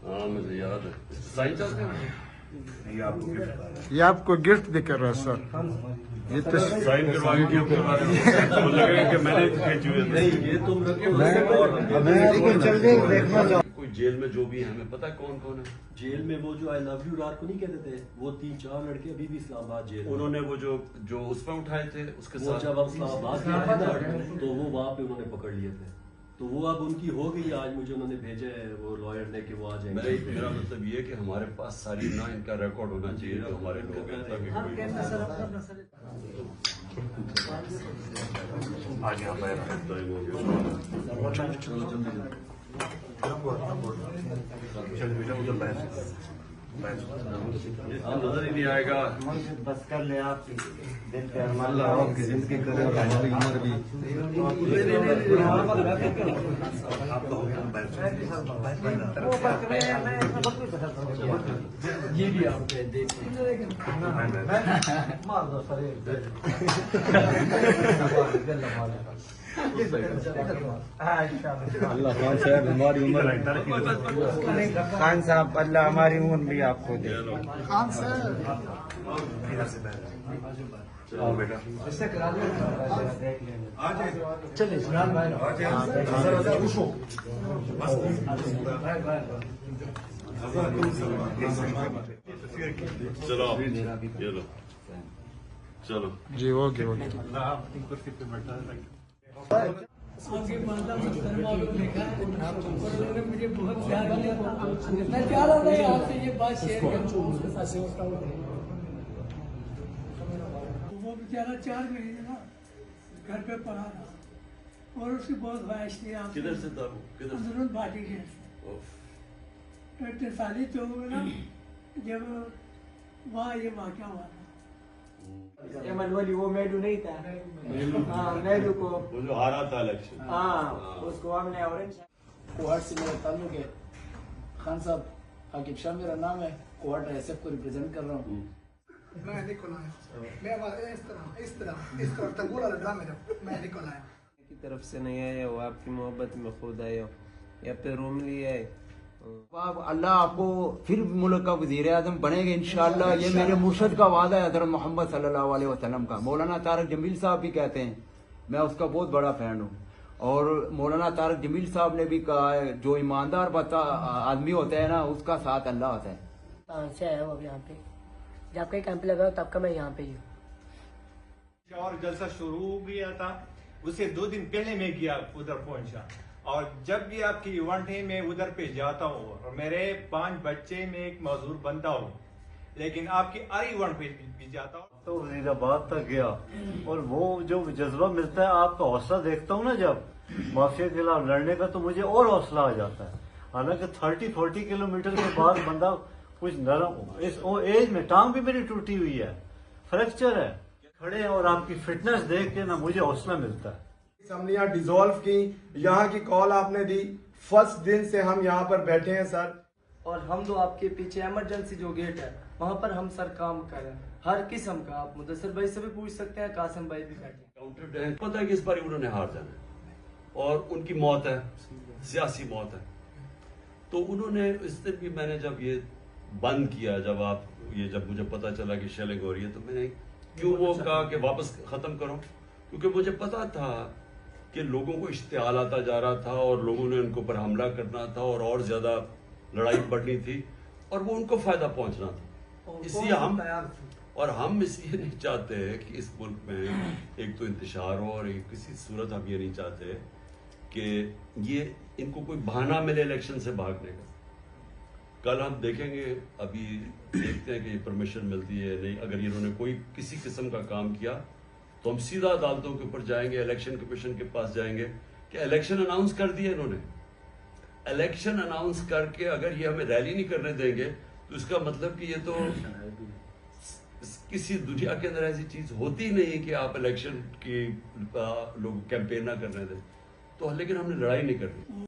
हाँ मुझे याद है। साइन चाहते हैं ये आपको गिफ्ट भी कर रहा है सर। ये तो साइन करवा के क्यों करवा रहे हो? लगेगा कि मैंने खींचे हुए थे। ये तुम कोई जेल में जो भी है हमें पता है कौन कौन है। जेल में वो जो आई लव यू रात को नहीं कहते थे, वो 3-4 लड़के अभी भी इस्लामाबाद जेल में। उन्होंने वो जो उसमें उठाए थे उसके वो साथ जब हम इस्लामाबाद गए थे ना, तो वो वहाँ पे उन्होंने पकड़ लिए थे। तो वो अब उनकी हो गई। आज मुझे उन्होंने भेजा है वो लॉयर ने कि वो आ जाएंगे। मेरा मतलब ये है कि हमारे पास सारी ना इनका रिकॉर्ड होना चाहिए जो हमारे लोग हैं, ताकि कोई आगे नजर ही नहीं आएगा। बस कर ले आप दिल पे अल्लाह आपकी जिंदगी करे और हमारी उम्र भी। ये भी आप अल्लाह खान साहब हमारी उम्र खान साहब अल्लाह हमारी उम्र भी आपको दे। खान साहब चलो बेटा चलिए चलो ये लो चलो जी ओके ओके। आपके माता मुहतरमा को देखा और उन्होंने मुझे बहुत प्यार किया। मैं चाह रहा था आपसे ये बात शेयर करूं। वो बेचारा 4 महीने ना घर पे पड़ा रहा और उसकी बहुत ख्वाहिश थी आप किधर से था वो? किधर से? अंदरून पार्टी के साली तो ना जब वहाँ ये वाक़या हुआ था। अहमद वली वो मेडू नहीं था। हाँ मेडू को वो जो हारा था इलेक्शन। हाँ उसको हमने ऑरेंज कोहाट से मेरा ताल्लुक है। खान साहब आकिब शाह मेरा नाम है। कोहाट एसएफ को रिप्रेजेंट कर रहा हूँ। मैं निकल आया। मैं इस तरह तंगुला लगा मेरा। मैं निकल आया। की तरफ से नहीं आया, वो आपकी मोहब्बत में खुद आया या फिर रूम लिया है। अल्लाह आपको फिर मुल्क का वज़ीर आज़म बनेगा इंशाअल्लाह। ये मेरे मुर्शद का वादा है हज़रत मोहम्मद सल्लल्लाहु अलैहि वसल्लम का। मौलाना तारक जमील साहब भी कहते हैं, मैं उसका बहुत बड़ा फैन हूँ। और मौलाना तारक जमील साहब ने भी कहा है जो ईमानदार आदमी होता है ना उसका साथ अल्लाह होता है। कहाँ से आया हूँ अब यहाँ पे? जब आपका कैंप लगा तब का मैं यहाँ पे ही हूँ। और जलसा शुरू हो गया था उससे 2 दिन पहले मैं गया उधर पहुंचा। और जब भी आपकी इवेंट है मैं उधर पे जाता हूँ और मेरे 5 बच्चे में एक मजदूर बनता हूँ, लेकिन आपकी हर इवेंट पे भी जाता हूँ। तो वजीराबाद तक गया और वो जो जज्बा मिलता है, आपका हौसला देखता हूँ ना जब माफिया के खिलाफ लड़ने का, तो मुझे और हौसला आ जाता है। हालांकि 30-40 किलोमीटर के बाद बंदा कुछ नरम, इस एज में टांग भी मेरी टूटी हुई है, फ्रैक्चर है, खड़े और आपकी फिटनेस देख के ना मुझे हौसला मिलता है। असम्बलियां डिसॉल्व की, यहाँ की कॉल आपने दी, फर्स्ट दिन से हम यहाँ पर बैठे हैं सर। और हम तो आपके पीछे इमरजेंसी जो गेट है वहाँ पर हम सर काम कर रहे हैं हर किस्म का। आप मुदस्सिर भाई से भी पूछ सकते हैं, कासिम भाई भी बैठे हैं। काउंटर पता है कि इस बार उन्होंने हार जाना है और उनकी मौत है, सियासी मौत है। तो उन्होंने इस दिन भी मैंने जब ये बंद किया, जब मुझे पता चला कि शेलिंग हो रही है, तो मैंने क्यों वो कहा कि वापस खत्म करो, क्योंकि मुझे पता था कि लोगों को इश्तिहाल आता जा रहा था और लोगों ने उनके ऊपर हमला करना था और ज्यादा लड़ाई बढ़नी थी और वो उनको फायदा पहुंचना था। इसलिए हम इसलिए नहीं चाहते कि इस मुल्क में एक तो इंतशार हो और एक किसी सूरत हम ये नहीं चाहते कि ये इनको कोई बहाना मिले इलेक्शन से भागने का। कल हम देखेंगे, अभी देखते हैं कि परमिशन मिलती है नहीं। अगर इन्होंने कोई किसी किस्म का काम किया तो हम सीधा अदालतों के ऊपर जाएंगे, इलेक्शन कमीशन के पास जाएंगे कि इलेक्शन अनाउंस कर दिए इन्होंने। इलेक्शन अनाउंस करके अगर ये हमें रैली नहीं करने देंगे तो इसका मतलब कि ये तो किसी दुनिया के अंदर ऐसी चीज होती ही नहीं है कि आप इलेक्शन की लोग कैंपेन ना करने दें। तो लेकिन हमने लड़ाई नहीं करनी।